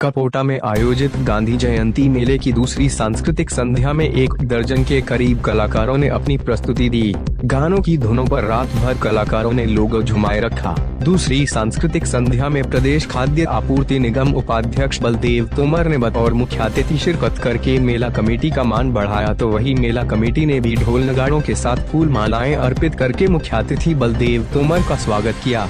कपोटा में आयोजित गांधी जयंती मेले की दूसरी सांस्कृतिक संध्या में 1 दर्जन के करीब कलाकारों ने अपनी प्रस्तुति दी। गानों की धुनों पर रात भर कलाकारों ने लोगों झुमाए रखा। दूसरी सांस्कृतिक संध्या में प्रदेश खाद्य आपूर्ति निगम उपाध्यक्ष बलदेव तोमर ने बतौर मुख्य अतिथि शिरकत करके मेला कमेटी का मान बढ़ाया, तो वही मेला कमेटी ने भी ढोल नगाड़ों के साथ फूल मालाएं अर्पित करके मुख्य अतिथि बलदेव तोमर का स्वागत किया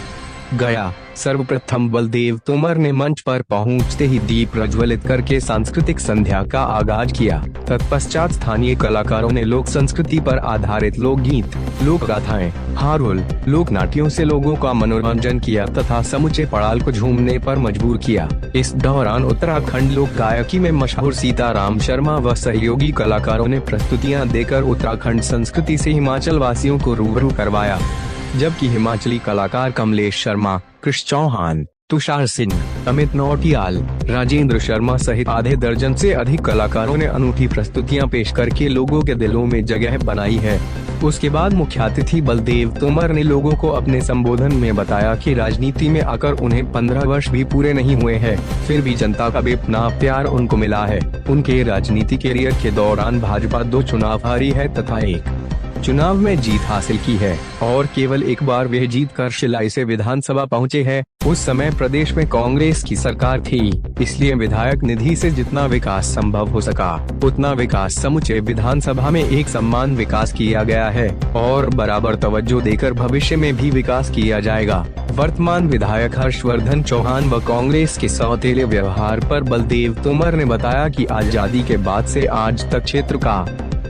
गया। सर्वप्रथम बलदेव तोमर ने मंच पर पहुंचते ही दीप प्रज्वलित करके सांस्कृतिक संध्या का आगाज किया। तत्पश्चात स्थानीय कलाकारों ने लोक संस्कृति पर आधारित लोकगीत, लोक गाथाएं, हारोल, लोक नाट्यों से लोगों का मनोरंजन किया तथा समूचे पड़ाल को झूमने पर मजबूर किया। इस दौरान उत्तराखंड लोक गायकी में मशहूर सीताराम शर्मा व सहयोगी कलाकारों ने प्रस्तुतियाँ देकर उत्तराखंड संस्कृति से हिमाचल वासियों को रूबरू करवाया, जबकि हिमाचली कलाकार कमलेश शर्मा, कृष चौहान, तुषार सिंह, अमित नौटियाल, राजेंद्र शर्मा सहित आधे दर्जन से अधिक कलाकारों ने अनूठी प्रस्तुतियां पेश करके लोगों के दिलों में जगह बनाई है। उसके बाद मुख्य अतिथि बलदेव तोमर ने लोगों को अपने संबोधन में बताया कि राजनीति में आकर उन्हें 15 वर्ष भी पूरे नहीं हुए हैं, फिर भी जनता का बेपनाह प्यार उनको मिला है। उनके राजनीति कैरियर के दौरान भाजपा 2 चुनाव हारी है तथा 1 चुनाव में जीत हासिल की है और केवल एक बार वह जीत कर शिलाई से विधानसभा पहुंचे हैं। उस समय प्रदेश में कांग्रेस की सरकार थी, इसलिए विधायक निधि से जितना विकास संभव हो सका उतना विकास समूचे विधानसभा में एक समान विकास किया गया है और बराबर तवज्जो देकर भविष्य में भी विकास किया जाएगा। वर्तमान विधायक हर्षवर्धन चौहान व कांग्रेस के सौतेले व्यवहार पर बलदेव तोमर ने बताया कि आजादी के बाद से आज तक क्षेत्र का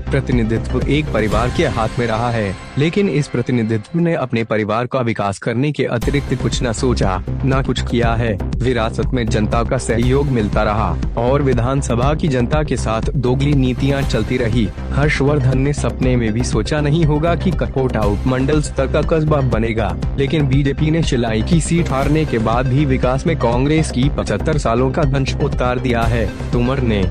प्रतिनिधित्व एक परिवार के हाथ में रहा है, लेकिन इस प्रतिनिधित्व ने अपने परिवार का विकास करने के अतिरिक्त कुछ न सोचा न कुछ किया है। विरासत में जनता का सहयोग मिलता रहा और विधानसभा की जनता के साथ दोगली नीतियां चलती रही। हर्षवर्धन ने सपने में भी सोचा नहीं होगा कि कपोटा उपमंडल स्तर का कस्बा बनेगा, लेकिन बीजेपी ने शिलाई की सीट हारने के बाद भी विकास में कांग्रेस की 75 सालों का दंश उतार दिया है। तोमर ने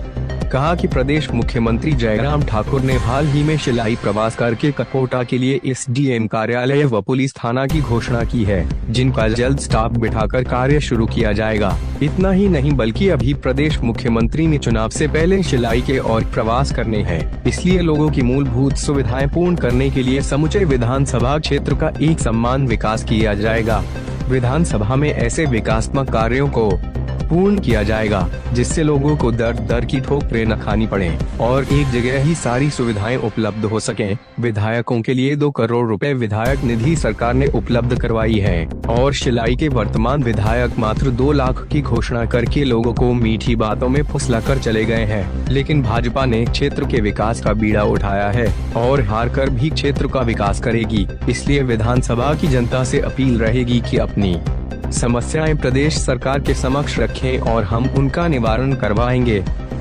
कहा कि प्रदेश मुख्यमंत्री जयराम ठाकुर ने हाल ही में शिलाई प्रवास करके कपोटा के लिए एसडीएम कार्यालय व पुलिस थाना की घोषणा की है, जिनका जल्द स्टाफ बिठाकर कार्य शुरू किया जाएगा। इतना ही नहीं बल्कि अभी प्रदेश मुख्यमंत्री ने चुनाव से पहले शिलाई के और प्रवास करने हैं, इसलिए लोगों की मूलभूत सुविधाएं पूर्ण करने के लिए समूचे विधानसभा क्षेत्र का एक समान विकास किया जाएगा। विधानसभा में ऐसे विकासात्मक कार्यों को पूर्ण किया जाएगा जिससे लोगों को दर दर की ठोकरें न खानी पड़े और एक जगह ही सारी सुविधाएं उपलब्ध हो सकें। विधायकों के लिए 2 करोड़ रुपए विधायक निधि सरकार ने उपलब्ध करवाई है और शिलाई के वर्तमान विधायक मात्र 2 लाख की घोषणा करके लोगों को मीठी बातों में फुसला कर चले गए हैं, लेकिन भाजपा ने क्षेत्र के विकास का बीड़ा उठाया है और हार कर भी क्षेत्र का विकास करेगी। इसलिए विधानसभा की जनता से अपील रहेगी कि अपनी समस्याएं प्रदेश सरकार के समक्ष रखें और हम उनका निवारण करवाएंगे।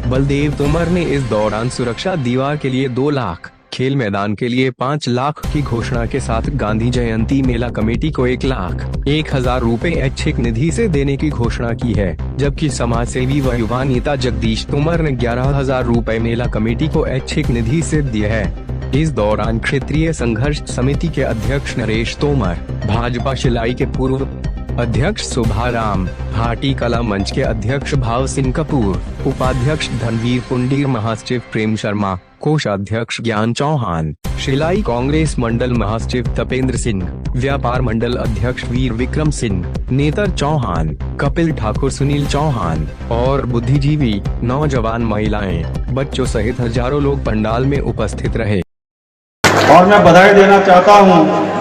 बलदेव तोमर ने इस दौरान सुरक्षा दीवार के लिए 2 लाख, खेल मैदान के लिए 5 लाख की घोषणा के साथ गांधी जयंती मेला कमेटी को 1,01,000 रुपए ऐच्छिक निधि से देने की घोषणा की है, जबकि समाज सेवी व युवा नेता जगदीश तोमर ने 11,000 रुपए मेला कमेटी को ऐच्छिक निधि से दिए है। इस दौरान क्षेत्रीय संघर्ष समिति के अध्यक्ष नरेश तोमर, भाजपा शिलाई के पूर्व अध्यक्ष सुभाराम, हाटी कला मंच के अध्यक्ष भाव सिंह कपूर, उपाध्यक्ष धनवीर पुंडीर, महासचिव प्रेम शर्मा, कोषाध्यक्ष ज्ञान चौहान, शिलाई कांग्रेस मंडल महासचिव तपेंद्र सिंह, व्यापार मंडल अध्यक्ष वीर विक्रम सिंह, नेतर चौहान, कपिल ठाकुर, सुनील चौहान और बुद्धिजीवी, नौजवान, महिलाएं, बच्चों सहित हजारों लोग पंडाल में उपस्थित रहे। और मैं बधाई देना चाहता हूँ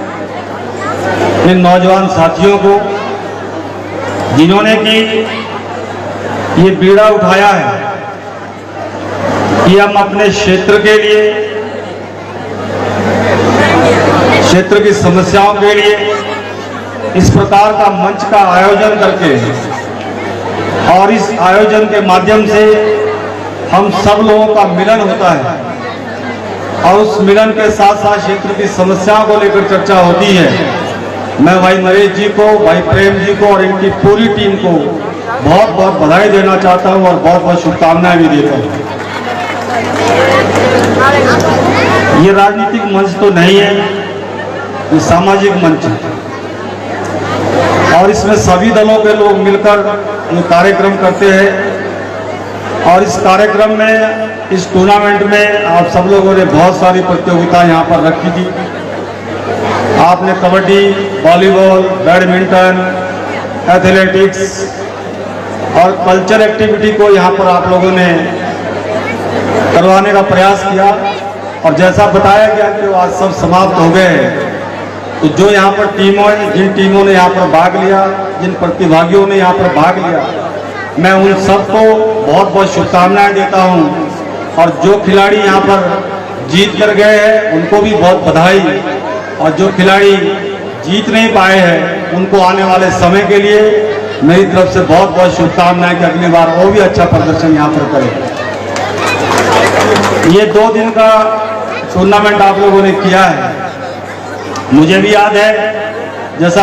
इन नौजवान साथियों को जिन्होंने कि ये बीड़ा उठाया है कि हम अपने क्षेत्र के लिए, क्षेत्र की समस्याओं के लिए इस प्रकार का मंच का आयोजन करके और इस आयोजन के माध्यम से हम सब लोगों का मिलन होता है और उस मिलन के साथ साथ क्षेत्र की समस्याओं को लेकर चर्चा होती है। मैं भाई नरेश जी को, भाई प्रेम जी को और इनकी पूरी टीम को बहुत बहुत बधाई देना चाहता हूं और बहुत बहुत शुभकामनाएं भी देता हूं। ये राजनीतिक मंच तो नहीं है, ये सामाजिक मंच है और इसमें सभी दलों के लोग मिलकर ये कार्यक्रम करते हैं। और इस कार्यक्रम में, इस टूर्नामेंट में आप सब लोगों ने बहुत सारी प्रतियोगिता यहाँ पर रखी थी। आपने कबड्डी, वॉलीबॉल, बैडमिंटन, एथलेटिक्स और कल्चर एक्टिविटी को यहाँ पर आप लोगों ने करवाने का प्रयास किया। और जैसा बताया गया कि वो आज सब समाप्त हो गए हैं, तो जो यहाँ पर जिन टीमों ने यहाँ पर भाग लिया, जिन प्रतिभागियों ने यहाँ पर भाग लिया, मैं उन सबको बहुत बहुत शुभकामनाएं देता हूँ। और जो खिलाड़ी यहाँ पर जीत कर गए हैं उनको भी बहुत बधाई, और जो खिलाड़ी जीत नहीं पाए हैं उनको आने वाले समय के लिए मेरी तरफ से बहुत बहुत शुभकामनाएं कि अगली बार वो भी अच्छा प्रदर्शन यहाँ पर करें। ये 2 दिन का टूर्नामेंट आप लोगों ने किया है। मुझे भी याद है, जैसा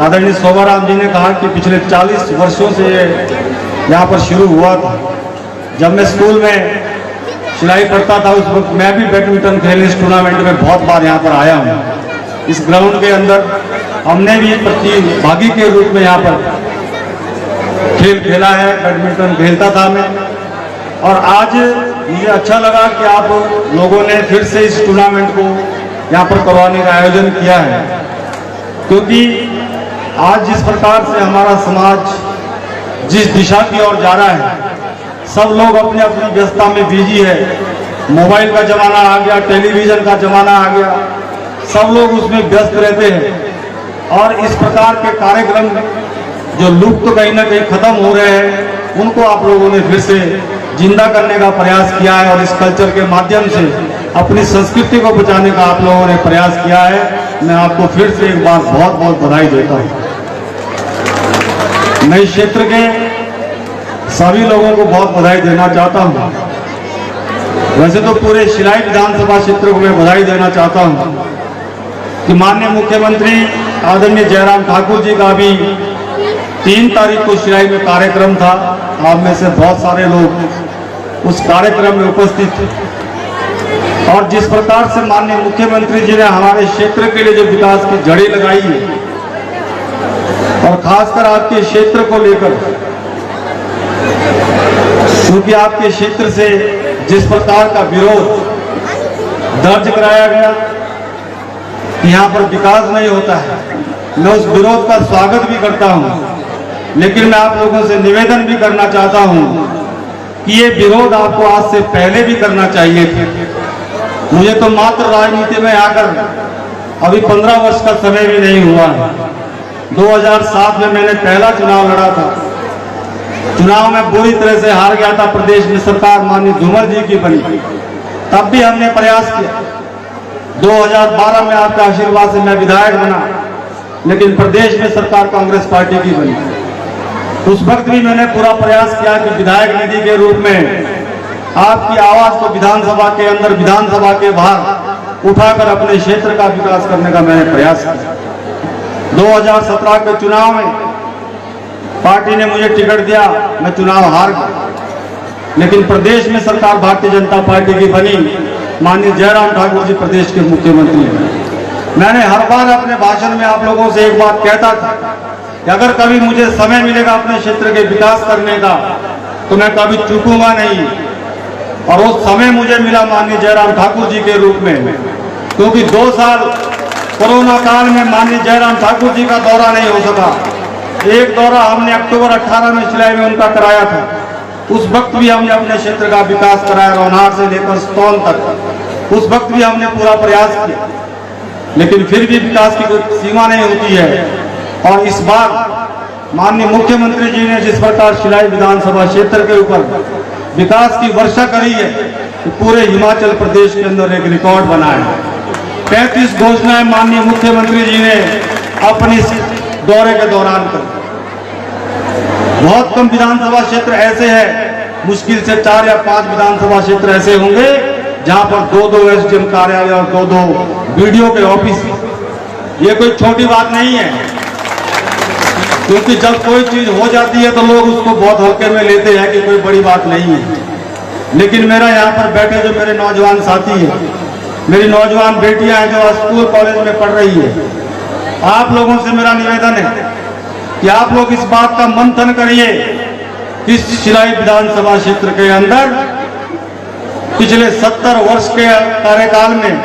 आदरणीय शोभाराम जी ने कहा कि पिछले 40 वर्षों से यहाँ पर शुरू हुआ था। जब मैं स्कूल में सिलाई पढ़ता था उस वक्त मैं भी बैडमिंटन खेलने इस टूर्नामेंट में बहुत बार यहाँ पर आया हूँ। इस ग्राउंड के अंदर हमने भी प्रतिभागी के रूप में यहाँ पर खेल खेला है, बैडमिंटन खेलता था मैं। और आज मुझे अच्छा लगा कि आप लोगों ने फिर से इस टूर्नामेंट को यहाँ पर करवाने का आयोजन किया है, क्योंकि आज जिस प्रकार से हमारा समाज जिस दिशा की ओर जा रहा है, सब लोग अपनी अपनी व्यस्तता में बिजी है। मोबाइल का जमाना आ गया, टेलीविजन का जमाना आ गया, सब लोग उसमें व्यस्त रहते हैं। और इस प्रकार के कार्यक्रम जो लुप्त कहीं ना कहीं खत्म हो रहे हैं, उनको आप लोगों ने फिर से जिंदा करने का प्रयास किया है। और इस कल्चर के माध्यम से अपनी संस्कृति को बचाने का आप लोगों ने प्रयास किया है। मैं आपको फिर से एक बार बहुत बहुत बधाई देता हूँ। मैं इस क्षेत्र के सभी लोगों को बहुत बधाई देना चाहता हूँ। वैसे तो पूरे शिलाई विधानसभा क्षेत्र को मैं बधाई देना चाहता हूँ कि माननीय मुख्यमंत्री आदरणीय जयराम ठाकुर जी का भी 3 तारीख को शिलाई में कार्यक्रम था। आप में से बहुत सारे लोग उस कार्यक्रम में उपस्थित थे। और जिस प्रकार से माननीय मुख्यमंत्री जी ने हमारे क्षेत्र के लिए जो विकास की जड़ी लगाई है, और खासकर आपके क्षेत्र को लेकर, क्योंकि आपके क्षेत्र से जिस प्रकार का विरोध दर्ज कराया गया कि यहाँ पर विकास नहीं होता है, मैं उस विरोध का स्वागत भी करता हूँ। लेकिन मैं आप लोगों से निवेदन भी करना चाहता हूँ कि ये विरोध आपको आज से पहले भी करना चाहिए था। मुझे तो मात्र राजनीति में आकर अभी 15 वर्ष का समय भी नहीं हुआ है। 2007 में मैंने पहला चुनाव लड़ा था। चुनाव में बुरी तरह से हार गया था। प्रदेश में सरकार माननीय धूमल जी की बनी, तब भी हमने प्रयास किया। 2012 में आपके आशीर्वाद से मैं विधायक बना, लेकिन प्रदेश में सरकार कांग्रेस पार्टी की बनी। उस वक्त भी मैंने पूरा प्रयास किया कि विधायक निधि के रूप में आपकी आवाज को विधानसभा के अंदर, विधानसभा के बाहर उठाकर अपने क्षेत्र का विकास करने का मैंने प्रयास किया। 2017 के चुनाव में पार्टी ने मुझे टिकट दिया, मैं चुनाव हार गया। लेकिन प्रदेश में सरकार भारतीय जनता पार्टी की बनी, माननीय जयराम ठाकुर जी प्रदेश के मुख्यमंत्री हैं। मैंने हर बार अपने भाषण में आप लोगों से एक बात कहता था कि अगर कभी मुझे समय मिलेगा अपने क्षेत्र के विकास करने का, तो मैं कभी चूकूंगा नहीं। और वो समय मुझे मिला माननीय जयराम ठाकुर जी के रूप में, क्योंकि 2 साल कोरोना काल में माननीय जयराम ठाकुर जी का दौरा नहीं हो सका। एक दौरा हमने अक्टूबर 18 में शिलाई में उनका कराया था। उस वक्त भी हमने अपने क्षेत्र का विकास कराया, रौनार से लेकर स्तौन तक। उस वक्त भी हमने पूरा प्रयास किया, लेकिन फिर भी विकास की कोई सीमा नहीं होती है। और इस बार माननीय मुख्यमंत्री जी ने जिस प्रकार शिलाई विधानसभा क्षेत्र के ऊपर विकास की वर्षा करी है, तो पूरे हिमाचल प्रदेश के अंदर एक रिकॉर्ड बना है। 35 घोषणाएं माननीय मुख्यमंत्री जी ने अपने दौरे के दौरान कर। बहुत कम विधानसभा क्षेत्र ऐसे हैं, मुश्किल से 4 या 5 विधानसभा क्षेत्र ऐसे होंगे जहां पर 2-2 एसडीएम कार्यालय और 2-2 बीडीओ के ऑफिस। ये कोई छोटी बात नहीं है, क्योंकि जब कोई चीज हो जाती है तो लोग उसको बहुत हल्के में लेते हैं कि कोई बड़ी बात नहीं है। लेकिन मेरा यहाँ पर बैठे जो मेरे नौजवान साथी हैं, मेरी नौजवान बेटियां हैं जो स्कूल कॉलेज में पढ़ रही है, आप लोगों से मेरा निवेदन है कि आप लोग इस बात का मंथन करिए इस शिलाई विधानसभा क्षेत्र के अंदर पिछले 70 वर्ष के कार्यकाल में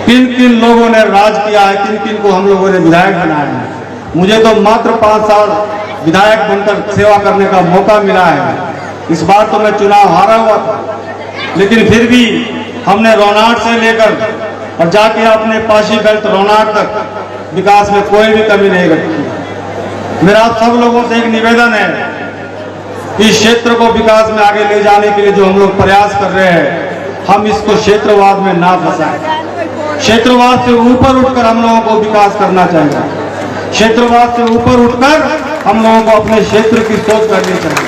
किन किन लोगों ने राज किया है, किन किन को हम लोगों ने विधायक बनाया है। मुझे तो मात्र 5 साल विधायक बनकर सेवा करने का मौका मिला है। इस बार तो मैं चुनाव हारा हुआ था, लेकिन फिर भी हमने रोनाट से लेकर और जाके अपने पाशी बेल्ट रोनाट तक विकास में कोई भी कमी नहीं रखी। मेरा आप सब लोगों से एक निवेदन है, इस क्षेत्र को विकास में आगे ले जाने के लिए जो हम लोग प्रयास कर रहे हैं, हम इसको क्षेत्रवाद में ना फंसाएं। क्षेत्रवाद से ऊपर उठकर हम लोगों को विकास करना चाहिए। क्षेत्रवाद से ऊपर उठकर हम लोगों को अपने क्षेत्र की सोच करनी चाहिए।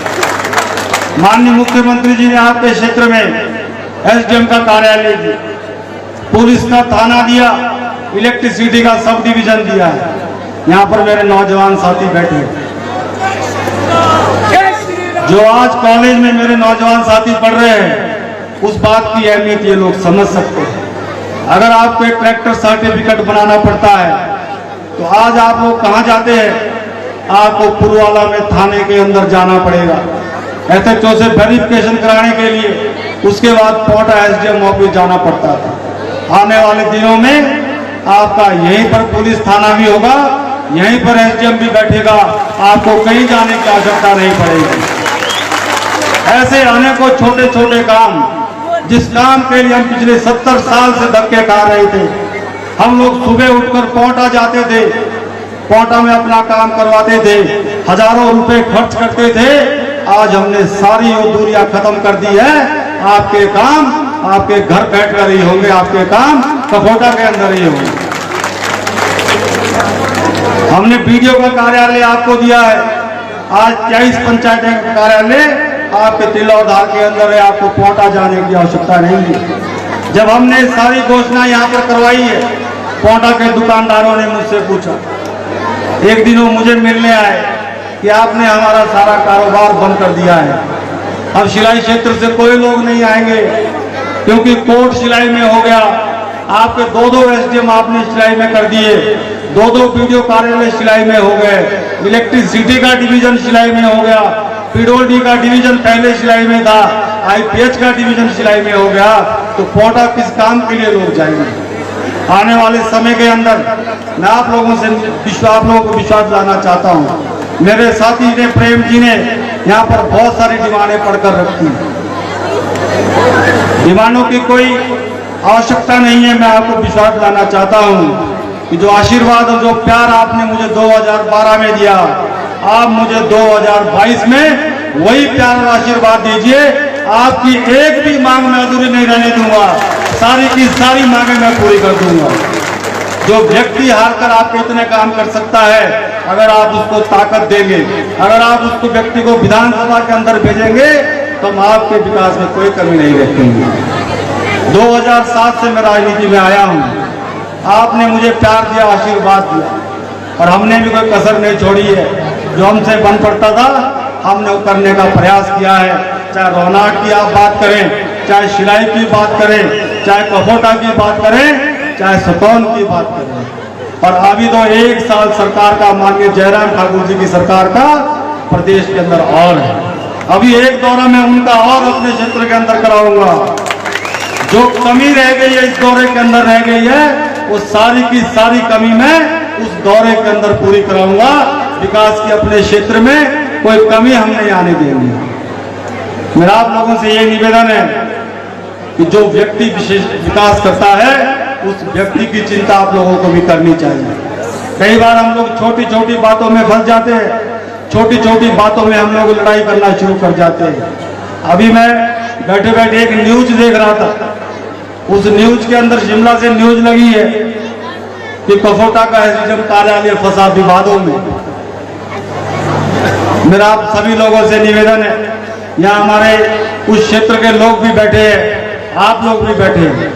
माननीय मुख्यमंत्री जी ने आपके क्षेत्र में एसडीएम का कार्यालय दिया, पुलिस का थाना दिया, इलेक्ट्रिसिटी का सब डिवीजन दिया है। यहाँ पर मेरे नौजवान साथी बैठे हैं, जो आज कॉलेज में मेरे नौजवान साथी पढ़ रहे हैं, उस बात की अहमियत ये लोग समझ सकते हैं। अगर आपको एक ट्रैक्टर सर्टिफिकेट बनाना पड़ता है तो आज आप लोग कहाँ जाते हैं? आपको पुरवाला में थाने के अंदर जाना पड़ेगा एसएचओ से वेरिफिकेशन कराने के लिए। उसके बाद पोटा एसडीएम ऑफिस जाना पड़ता था। आने वाले दिनों में आपका यहीं पर पुलिस थाना भी होगा, यहीं पर एसडीएम भी बैठेगा, आपको कहीं जाने की आवश्यकता नहीं पड़ेगी। ऐसे अनेकों छोटे छोटे काम, जिस काम के लिए हम पिछले 70 साल से धक्के खा रहे थे। हम लोग सुबह उठकर पोटा जाते थे, पोटा में अपना काम करवाते थे, हजारों रुपए खर्च करते थे। आज हमने सारी वो दूरियां खत्म कर दी है। आपके काम आपके घर बैठकर ही होंगे, आपके काम कफोटा के अंदर ही होंगे। हमने बीडीओ का कार्यालय आपको दिया है। आज 23 पंचायतें का कार्यालय आपके तिलौधार के अंदर है, आपको पोटा जाने की आवश्यकता नहीं है। जब हमने सारी घोषणा यहाँ पर करवाई है, पोटा के दुकानदारों ने मुझसे पूछा, एक दिन वो मुझे मिलने आए कि आपने हमारा सारा कारोबार बंद कर दिया है, अब सिलाई क्षेत्र से कोई लोग नहीं आएंगे क्योंकि कोर्ट सिलाई में हो गया। आपके 2-2 एसडीएम आपने सिलाई में कर दिए, 2-2 बीडीओ कार्यालय सिलाई में हो गए, इलेक्ट्रिसिटी का डिवीजन सिलाई में हो गया, पीडब्ल्यूडी का डिवीजन पहले सिलाई में था, आईपीएच का डिवीजन सिलाई में हो गया, तो पोटा किस काम के लिए लोग जाएंगे? आने वाले समय के अंदर मैं आप लोगों को विश्वास दिलाना चाहता हूँ। मेरे साथी ने प्रेम जी ने यहाँ पर बहुत सारी डिमांडें पढ़कर रखी। डिमांडों की कोई आवश्यकता नहीं है। मैं आपको विश्वास दिलाना चाहता हूँ कि जो आशीर्वाद और जो प्यार आपने मुझे 2012 में दिया, आप मुझे 2022 में वही प्यार और आशीर्वाद दीजिए। आपकी एक भी मांग मैं अधूरी नहीं रहने दूंगा, सारी की सारी मांगें मैं पूरी कर दूंगा। जो व्यक्ति हारकर आपके इतने काम कर सकता है, अगर आप उसको ताकत देंगे, अगर आप उसको व्यक्ति को विधानसभा के अंदर भेजेंगे, तो हम आपके विकास में कोई कमी नहीं रखेंगे। 2007 से मैं राजनीति में आया हूँ, आपने मुझे प्यार दिया, आशीर्वाद दिया, और हमने भी कोई कसर नहीं छोड़ी है। जो हमसे बन पड़ता था हमने वो करने का प्रयास किया है। चाहे रोनाट की आप बात करें, चाहे सिलाई की बात करें, चाहे कफोटा की बात करें, चाहे सतौन की बात करें। और अभी तो 1 साल सरकार का, माननीय जयराम ठाकुर जी की सरकार का प्रदेश के अंदर और है। अभी एक दौरा में उनका और अपने क्षेत्र के अंदर कराऊंगा। जो कमी रह गई है, इस दौरे के अंदर रह गई है, वो सारी की सारी कमी मैं उस दौरे के अंदर पूरी कराऊंगा। विकास की अपने क्षेत्र में कोई कमी हम नहीं आने देंगे। मेरा आप लोगों से ये निवेदन है कि जो व्यक्ति विशेष विकास करता है, उस व्यक्ति की चिंता आप लोगों को भी करनी चाहिए। कई बार हम लोग छोटी छोटी बातों में फंस जाते हैं, छोटी छोटी बातों में हम लोग लड़ाई करना शुरू कर जाते हैं। अभी मैं बैठे बैठे एक न्यूज देख रहा था, उस न्यूज के अंदर शिमला से न्यूज लगी है कि कफोटा का एसडीएम कार्यालय फंसा विवादों में। मेरा आप सभी लोगों से निवेदन है, यहाँ हमारे उस क्षेत्र के लोग भी बैठे हैं, आप लोग भी बैठे हैं,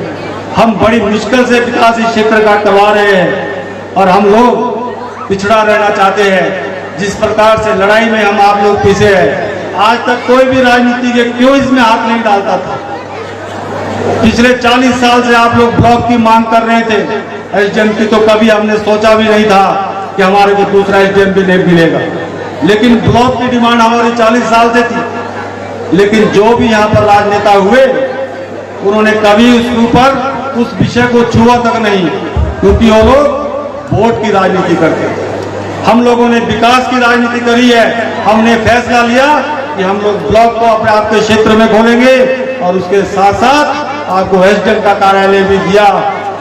हम बड़ी मुश्किल से विकास इस क्षेत्र का करवा रहे हैं और हम लोग पिछड़ा रहना चाहते हैं। जिस प्रकार से लड़ाई में हम आप लोग पीछे हैं, आज तक कोई भी राजनीति के क्यों इसमें हाथ नहीं डालता था। पिछले 40 साल से आप लोग ब्लॉक की मांग कर रहे थे, एसडीएम की तो कभी हमने सोचा भी नहीं था कि हमारे को दूसरा एसडीएम भी नहीं मिलेगा। लेकिन ब्लॉक की डिमांड हमारी 40 साल से थी। लेकिन जो भी यहाँ पर राजनेता हुए उन्होंने कभी उसके ऊपर उस विषय को छुआ तक नहीं, क्योंकि वो लोग वोट की राजनीति करते थे। हम लोगों ने विकास की राजनीति करी है। हमने फैसला लिया कि हम लोग ब्लॉक को अपने आपके क्षेत्र में खोलेंगे और उसके साथ साथ आपको एसडीएम का कार्यालय भी दिया।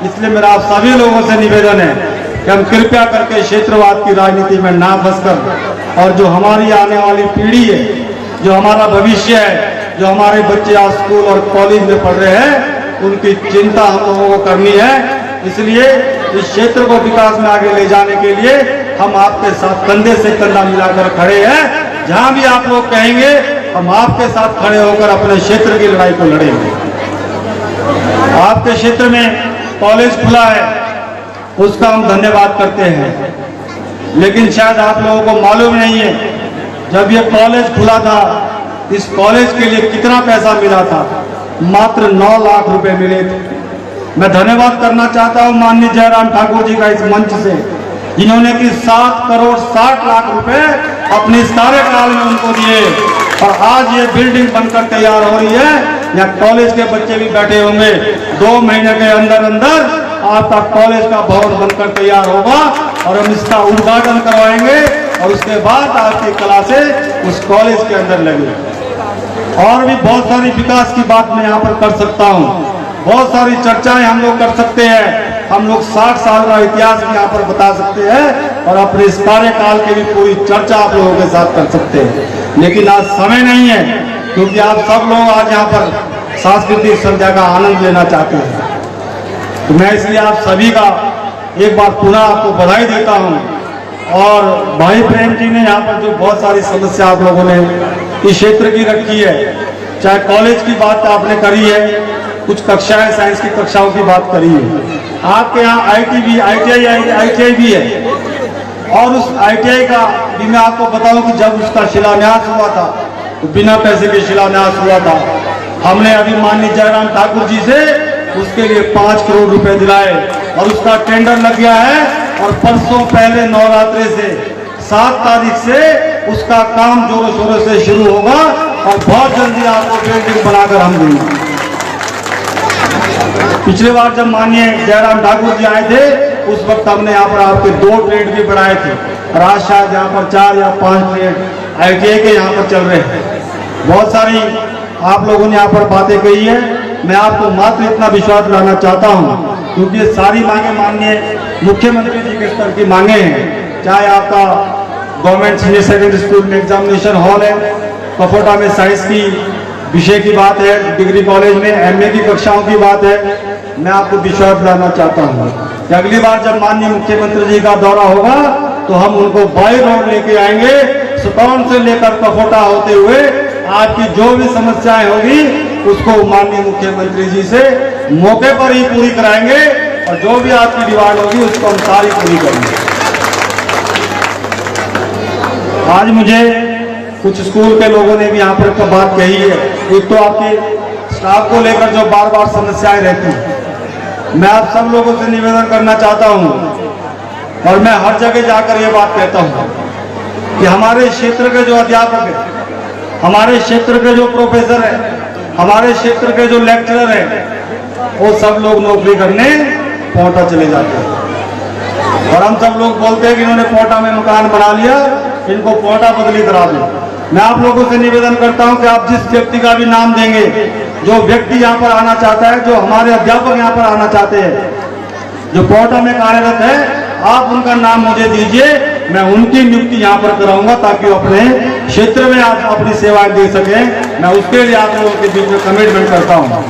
इसलिए मेरा आप सभी लोगों से निवेदन है कि हम कृपया करके क्षेत्रवाद की राजनीति में ना फंसकर, और जो हमारी आने वाली पीढ़ी है, जो हमारा भविष्य है, जो हमारे बच्चे आज स्कूल और कॉलेज में पढ़ रहे हैं, उनकी चिंता हम लोगों को करनी है। इसलिए इस क्षेत्र को विकास में आगे ले जाने के लिए हम आपके साथ कंधे से कंधा मिलाकर खड़े हैं। जहां भी आप लोग कहेंगे हम आपके साथ खड़े होकर अपने क्षेत्र की लड़ाई को लड़ेंगे। आपके क्षेत्र में कॉलेज खुला है, उसका हम धन्यवाद करते हैं, लेकिन शायद आप लोगों को मालूम नहीं है जब ये कॉलेज खुला था इस कॉलेज के लिए कितना पैसा मिला था। मात्र 9 लाख रुपए मिले थे। मैं धन्यवाद करना चाहता हूं माननीय जयराम ठाकुर जी का इस मंच से, जिन्होंने कि 7 करोड़ 60 लाख रुपए अपने इस कार्यकाल में उनको दिए, और आज ये बिल्डिंग बनकर तैयार हो रही है। यहाँ कॉलेज के बच्चे भी बैठे होंगे। 2 महीने के अंदर अंदर आपका कॉलेज का भवन बनकर तैयार होगा और हम इसका उद्घाटन करवाएंगे, और उसके बाद आपकी क्लासें उस कॉलेज के अंदर लगेगी। और भी बहुत सारी विकास की बात मैं यहाँ पर कर सकता हूँ। बहुत सारी चर्चाएं हम लोग कर सकते हैं। हम लोग 60 साल का इतिहास भी यहाँ पर बता सकते हैं और अपने इस कार्यकाल की भी पूरी चर्चा आप लोगों के साथ कर सकते हैं, लेकिन आज समय नहीं है, क्योंकि आप सब लोग आज यहाँ पर सांस्कृतिक संध्या का आनंद लेना चाहते हैं। तो मैं इसलिए आप सभी का एक बार पुनः आपको बधाई देता हूँ। और भाई प्रेम जी ने यहाँ पर जो बहुत सारी समस्या आप लोगों ने इस क्षेत्र की रखी है, चाहे कॉलेज की बात आपने करी है, कुछ कक्षाएं साइंस की कक्षाओं की बात करी है, आपके यहाँ ITI भी है, और उस ITI का भी मैं आपको बताऊं कि जब उसका शिलान्यास हुआ था तो बिना पैसे के शिलान्यास हुआ था। हमने अभी माननीय जयराम ठाकुर जी से उसके लिए 5 करोड़ रुपए दिलाए और उसका टेंडर लग गया है, और परसों पहले नवरात्रि से 7 तारीख से उसका काम जोरों शोरों से शुरू होगा, और बहुत जल्दी आपको बिल्डिंग बनाकर हम देंगे। पिछले बार जब माननीय जयराम ठाकुर जी आए थे उस वक्त हमने यहाँ पर आपके 2 ट्रेड भी बढ़ाए थे, और आज शायद यहाँ पर 4 या 5 ट्रेड ITI के यहाँ पर चल रहे हैं। बहुत सारी आप लोगों ने यहाँ पर बातें कही है। मैं आपको मात्र इतना विश्वास दिलाना चाहता हूँ, क्योंकि ये सारी मांगे माननीय मुख्यमंत्री जी के स्तर की मांगे हैं। चाहे आपका गवर्नमेंट सीनियर सेकेंडरी स्कूल में एग्जामिनेशन हॉल है, कफोटा में साइंस की विषय की बात है, डिग्री कॉलेज में MA की कक्षाओं की बात है। मैं आपको विश्वास दिलाना चाहता हूँ कि अगली बार जब माननीय मुख्यमंत्री जी का दौरा होगा तो हम उनको बाई रोड लेके आएंगे, सुकौन से लेकर कफोटा होते हुए आपकी जो भी समस्याएं होगी उसको माननीय मुख्यमंत्री जी से मौके पर ही पूरी कराएंगे, और जो भी आपकी डिमांड होगी उसको हम सारी पूरी करेंगे। आज मुझे कुछ स्कूल के लोगों ने भी यहाँ पर बात कही है। एक तो आपके स्टाफ को लेकर जो बार बार समस्याएं रहती हैं, मैं आप सब लोगों से निवेदन करना चाहता हूँ, और मैं हर जगह जाकर ये बात कहता हूँ कि हमारे क्षेत्र के जो अध्यापक है, हमारे क्षेत्र के जो प्रोफेसर है, हमारे क्षेत्र के जो लेक्चरर है, वो सब लोग नौकरी करने पोटा चले जाते हैं। और हम सब लोग बोलते हैं कि इन्होंने पोटा में मकान बना लिया, इनको पोटा बदली करा दो। मैं आप लोगों से निवेदन करता हूं कि आप जिस व्यक्ति का भी नाम देंगे, जो व्यक्ति यहाँ पर आना चाहता है, जो हमारे अध्यापक यहाँ पर आना चाहते हैं, जो पोटा में कार्यरत है, आप उनका नाम मुझे दीजिए, मैं उनकी नियुक्ति यहाँ पर कराऊंगा ताकि वो अपने क्षेत्र में आप अपनी सेवाएं दे सकें। मैं उसके लिए आप लोगों के बीच में कमिटमेंट करता हूँ।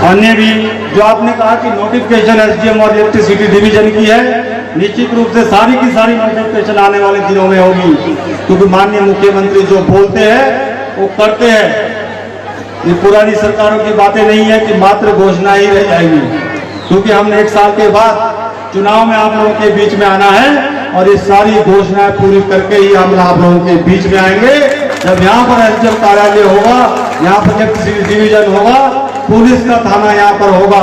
अन्य भी जो आपने कहा कि नोटिफिकेशन SDM और इलेक्ट्रिसिटी डिवीजन की है, निश्चित रूप से सारी की सारी नोटिफिकेशन आने वाले दिनों में होगी, क्योंकि माननीय मुख्यमंत्री जो बोलते हैं वो करते हैं। ये पुरानी सरकारों की बातें नहीं है कि मात्र घोषणा ही रह जाएगी, क्योंकि हमने 1 साल के बाद चुनाव में आप लोगों के बीच में आना है, और ये सारी घोषणाएं पूरी करके ही हम आप लोगों के बीच में आएंगे। जब यहाँ पर SDM कार्यालय होगा, यहाँ पर इलेक्ट्रिसिटी डिवीजन होगा, पुलिस का थाना यहाँ पर होगा,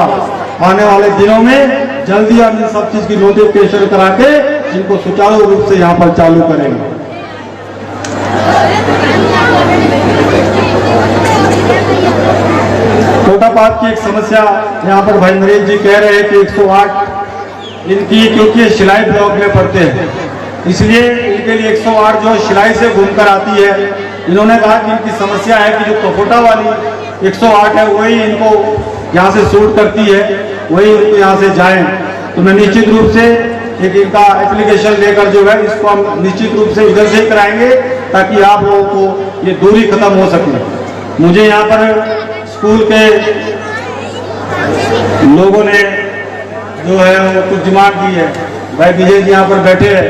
आने वाले दिनों में जल्दी हम इन सब चीज की नोटिफिकेशन करा के जिनको सुचारू रूप से यहाँ पर चालू करेंगे। कोटापात की एक समस्या यहाँ पर भाई नरेश जी कह रहे हैं कि 108 इनकी, क्योंकि शिलाई ब्लॉक में पड़ते हैं, इसलिए इनके लिए 108 जो शिलाई से घूमकर आती है। इन्होंने कहा कि इनकी समस्या है कि जो कपोटा वाली 108 है वही इनको यहाँ से शूट करती है, वही इनको यहाँ से जाएं। तो मैं निश्चित रूप से एक इनका एप्लीकेशन लेकर जो है इसको हम निश्चित रूप से इधर से कराएंगे ताकि आप लोगों को ये दूरी खत्म हो सके। मुझे यहाँ पर स्कूल के लोगों ने जो है वो कुछ डिमांड दी है। भाई विजय जी यहाँ पर बैठे हैं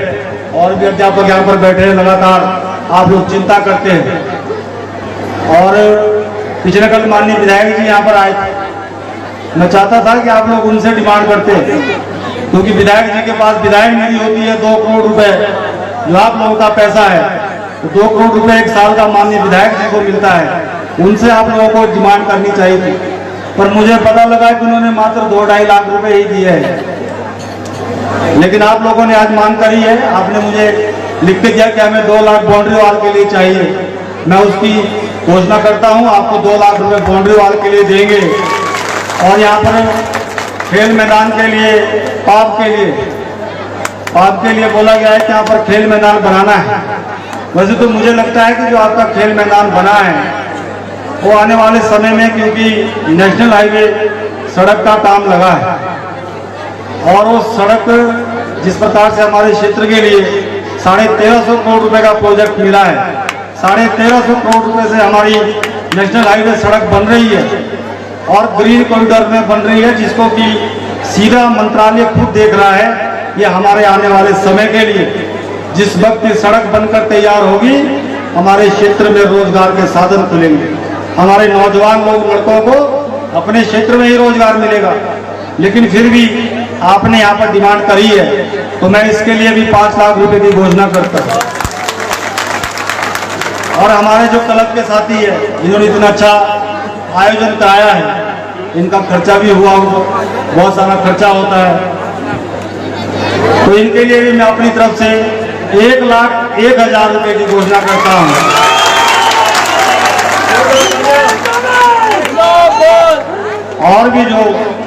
और भी अध्यापक यहाँ पर बैठे हैं, लगातार आप लोग चिंता करते हैं। और पिछले कल माननीय विधायक जी यहाँ पर आए थे, मैं चाहता था कि आप लोग उनसे डिमांड करते हैं, क्योंकि विधायक जी के पास विधायक निधि होती है 2 करोड़ रुपए, जो आप लोगों का पैसा है, तो 2 करोड़ रुपए एक साल का माननीय विधायक जी को मिलता है। उनसे आप लोगों को डिमांड करनी चाहिए थी, पर मुझे पता लगा कि उन्होंने मात्र 2-2.5 लाख रुपए ही दिए हैं। लेकिन आप लोगों ने आज मांग करी है, आपने मुझे लिख के दिया कि हमें 2 लाख बाउंड्री वॉल के लिए चाहिए। मैं उसकी घोषणा करता हूं, आपको 2 लाख रुपए बाउंड्री वॉल के लिए देंगे। और यहाँ पर खेल मैदान के लिए, पाप के लिए बोला गया है कि यहाँ पर खेल मैदान बनाना है। वैसे तो मुझे लगता है कि जो आपका खेल मैदान बना है वो आने वाले समय में, क्योंकि नेशनल हाईवे सड़क का काम लगा है और वो सड़क जिस प्रकार से हमारे क्षेत्र के लिए 1350 करोड़ रुपए का प्रोजेक्ट मिला है, 1350 करोड़ रुपए से हमारी नेशनल हाईवे सड़क बन रही है और ग्रीन कॉरिडोर में बन रही है, जिसको कि सीधा मंत्रालय खुद देख रहा है। ये हमारे आने वाले समय के लिए जिस वक्त ये सड़क बनकर तैयार होगी, हमारे क्षेत्र में रोजगार के साधन खुलेंगे, हमारे नौजवान लोग लड़कों को अपने क्षेत्र में ही रोजगार मिलेगा। लेकिन फिर भी आपने यहाँ पर डिमांड करी है, तो मैं इसके लिए भी 5 लाख रुपए की घोषणा करता हूँ। और हमारे जो क्लब के साथी है जिन्होंने इतना अच्छा आयोजन कराया है, इनका खर्चा भी हुआ, बहुत सारा खर्चा होता है, तो इनके लिए भी मैं अपनी तरफ से 1,01,000 रुपए की घोषणा करता हूँ। और भी जो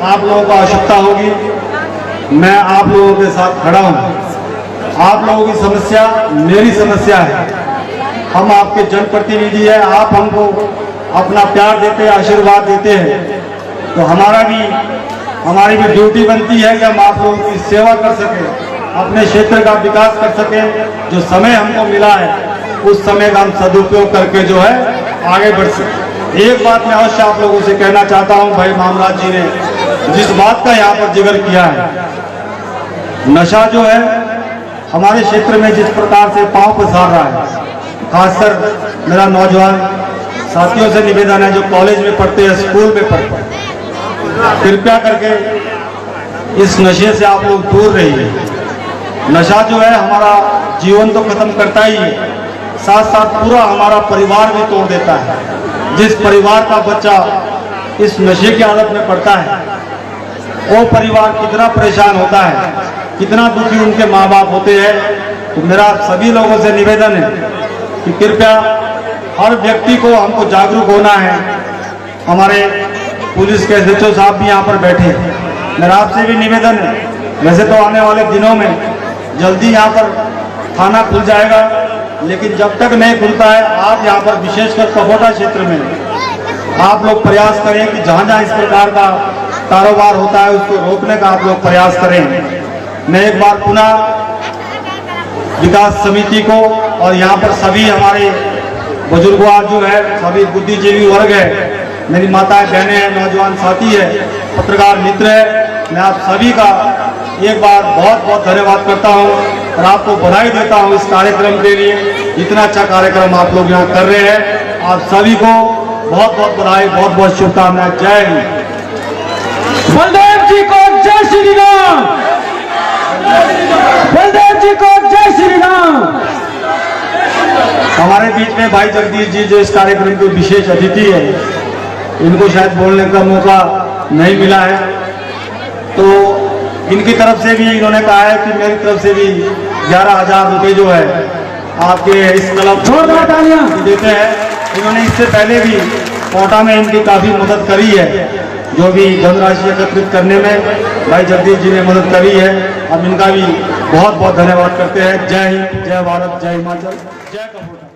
आप लोगों को आवश्यकता होगी, मैं आप लोगों के साथ खड़ा हूँ। आप लोगों की समस्या मेरी समस्या है, हम आपके जनप्रतिनिधि हैं, आप हमको अपना प्यार देते हैं, आशीर्वाद देते हैं, तो हमारी भी ड्यूटी बनती है कि हम आप लोगों की सेवा कर सकें, अपने क्षेत्र का विकास कर सकें। जो समय हमको मिला है उस समय का हम सदुपयोग करके जो है आगे बढ़ सकें। एक बात मैं अवश्य आप लोगों से कहना चाहता हूं, भाई मामराज जी ने जिस बात का यहाँ पर जिक्र किया है, नशा जो है हमारे क्षेत्र में जिस प्रकार से पांव पसार रहा है, खासकर मेरा नौजवान साथियों से निवेदन है जो कॉलेज में पढ़ते हैं, स्कूल में पढ़ते हैं, कृपया करके इस नशे से आप लोग दूर रहिए। नशा जो है हमारा जीवन तो खत्म करता ही है, साथ साथ पूरा हमारा परिवार भी तोड़ देता है। जिस परिवार का बच्चा इस नशे की आदत में पड़ता है, वो परिवार कितना परेशान होता है, कितना दुखी उनके माँ बाप होते हैं। तो मेरा सभी लोगों से निवेदन है कि कृपया हर व्यक्ति को हमको जागरूक होना है। हमारे पुलिस के SHO साहब भी यहाँ पर बैठे हैं, मेरा आपसे भी निवेदन है, वैसे तो आने वाले दिनों में जल्दी यहाँ पर थाना खुल जाएगा, लेकिन जब तक नहीं खुलता है आप यहाँ पर विशेषकर कपोटा क्षेत्र में आप लोग प्रयास करें कि जहाँ जहाँ इस प्रकार का कारोबार होता है उसको रोकने का आप लोग प्रयास करें। मैं एक बार पुनः विकास समिति को और यहाँ पर सभी हमारे बुजुर्गवार जो है, सभी बुद्धिजीवी वर्ग है, मेरी माताएं बहनें हैं, नौजवान साथी है, पत्रकार मित्र है, मैं आप सभी का एक बार बहुत बहुत धन्यवाद करता हूं और आपको बधाई देता हूं इस कार्यक्रम के लिए। इतना अच्छा कार्यक्रम आप लोग यहाँ कर रहे हैं, आप सभी को बहुत बहुत बधाई, बहुत बहुत शुभकामनाएं। जय हिंद। बलदेव जी को जय श्री राम, बलदेव जी को जय श्री राम। हमारे बीच में भाई जगदीश जी जो इस कार्यक्रम के विशेष अतिथि है, इनको शायद बोलने का मौका नहीं मिला है, तो इनकी तरफ से भी इन्होंने कहा है कि मेरी तरफ से भी 11,000 रुपये जो है आपके इस क्लब जोरदार तालियां। देते हैं। इन्होंने इससे पहले भी कोटा में इनकी काफ़ी मदद करी है, जो भी धनराशि एकत्रित करने में भाई जगदीश जी ने मदद करी है। हम इनका भी बहुत बहुत धन्यवाद करते हैं। जय हिंद, जय भारत, जय हिमाचल, जय कपूर।